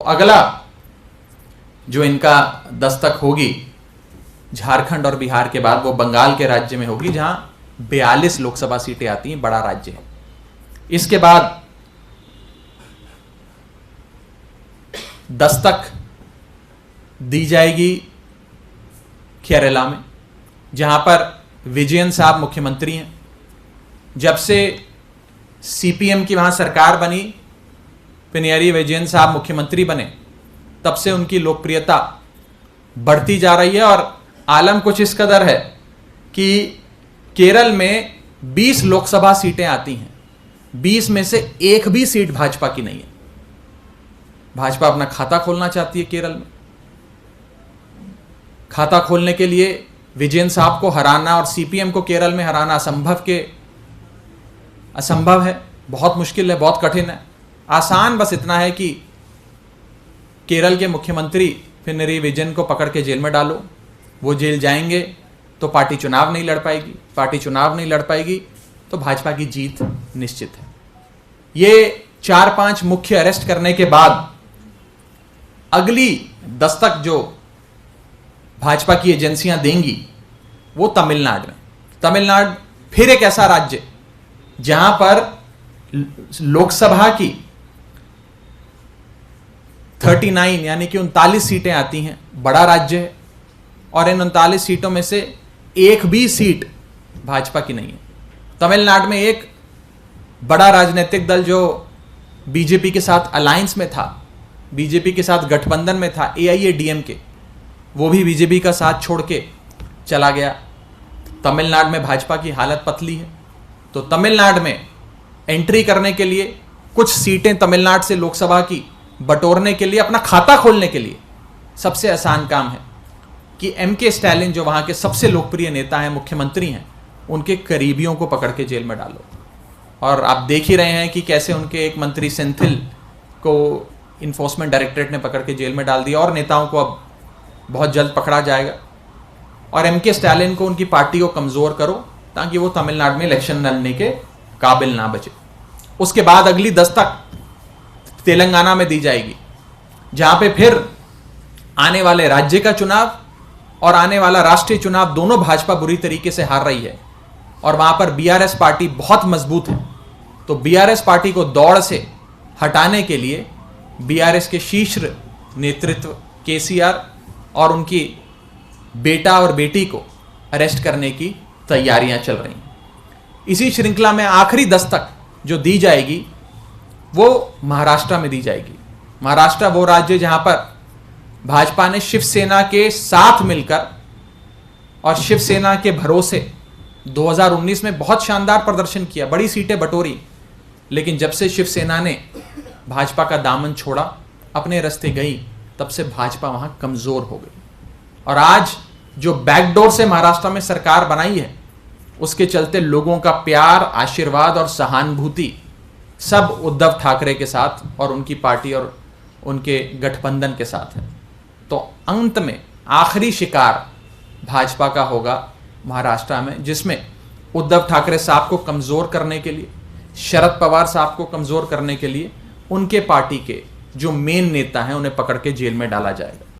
अगला जो इनका दस्तक होगी झारखंड और बिहार के बाद वो बंगाल के राज्य में होगी, जहां 42 लोकसभा सीटें आती हैं, बड़ा राज्य है। इसके बाद दस्तक दी जाएगी केरला में, जहां पर विजयन साहब मुख्यमंत्री हैं। जब से सीपीएम की वहां सरकार बनी, पिनराई विजयन साहब मुख्यमंत्री बने, तब से उनकी लोकप्रियता बढ़ती जा रही है और आलम कुछ इस कदर है कि केरल में 20 लोकसभा सीटें आती हैं, 20 में से एक भी सीट भाजपा की नहीं है। भाजपा अपना खाता खोलना चाहती है केरल में। खाता खोलने के लिए विजयन साहब को हराना और सीपीएम को केरल में हराना असंभव है, बहुत मुश्किल है, बहुत कठिन है। आसान बस इतना है कि केरल के मुख्यमंत्री पिनराई विजयन को पकड़ के जेल में डालो, वो जेल जाएंगे तो पार्टी चुनाव नहीं लड़ पाएगी, पार्टी चुनाव नहीं लड़ पाएगी तो भाजपा की जीत निश्चित है। ये 4-5 मुख्य अरेस्ट करने के बाद अगली दस्तक जो भाजपा की एजेंसियां देंगी वो तमिलनाडु में। तमिलनाडु फिर एक ऐसा राज्य जहां पर लोकसभा की 39 यानी कि 39 सीटें आती हैं, बड़ा राज्य है और इन 39 सीटों में से एक भी सीट भाजपा की नहीं है। तमिलनाडु में एक बड़ा राजनीतिक दल जो बीजेपी के साथ अलायंस में था, बीजेपी के साथ गठबंधन में था, AIADMK, वो भी बीजेपी का साथ छोड़ के चला गया। तमिलनाडु में भाजपा की हालत पतली है, तो तमिलनाडु में एंट्री करने के लिए, कुछ सीटें तमिलनाडु से लोकसभा की बटोरने के लिए, अपना खाता खोलने के लिए सबसे आसान काम है कि MK स्टालिन जो वहां के सबसे लोकप्रिय नेता हैं, मुख्यमंत्री हैं, उनके करीबियों को पकड़ के जेल में डालो। और आप देख ही रहे हैं कि कैसे उनके एक मंत्री सेंथिल को इन्फोर्समेंट डायरेक्टरेट ने पकड़ के जेल में डाल दिया और नेताओं को अब बहुत जल्द पकड़ा जाएगा। और MK स्टालिन को, उनकी पार्टी को कमजोर करो ताकि वो तमिलनाडु में इलेक्शन लड़ने के काबिल ना बचे। उसके बाद अगली दस्तक तेलंगाना में दी जाएगी, जहां पे फिर आने वाले राज्य का चुनाव और आने वाला राष्ट्रीय चुनाव दोनों भाजपा बुरी तरीके से हार रही है और वहां पर BRS पार्टी बहुत मजबूत है। तो BRS पार्टी को दौड़ से हटाने के लिए BRS के शीर्ष नेतृत्व KCR और उनकी बेटा और बेटी को अरेस्ट करने की तैयारियां चल रही हैं। इसी श्रृंखला में आखिरी दस्तक जो दी जाएगी वो महाराष्ट्र में दी जाएगी। महाराष्ट्र वो राज्य जहां पर भाजपा ने शिवसेना के साथ मिलकर और शिवसेना के भरोसे 2019 में बहुत शानदार प्रदर्शन किया, बड़ी सीटें बटोरी, लेकिन जब से शिवसेना ने भाजपा का दामन छोड़ा, अपने रास्ते गई, तब से भाजपा वहां कमजोर हो गई। और आज जो बैकडोर से महाराष्ट्र में सरकार बनाई है, उसके चलते लोगों का प्यार, आशीर्वाद और सहानुभूति सब उद्धव ठाकरे के साथ और उनकी पार्टी और उनके गठबंधन के साथ है। तो अंत में आखिरी शिकार भाजपा का होगा महाराष्ट्र में, जिसमें उद्धव ठाकरे साहब को कमजोर करने के लिए, शरद पवार साहब को कमजोर करने के लिए उनके पार्टी के जो मेन नेता हैं उन्हें पकड़ के जेल में डाला जाएगा।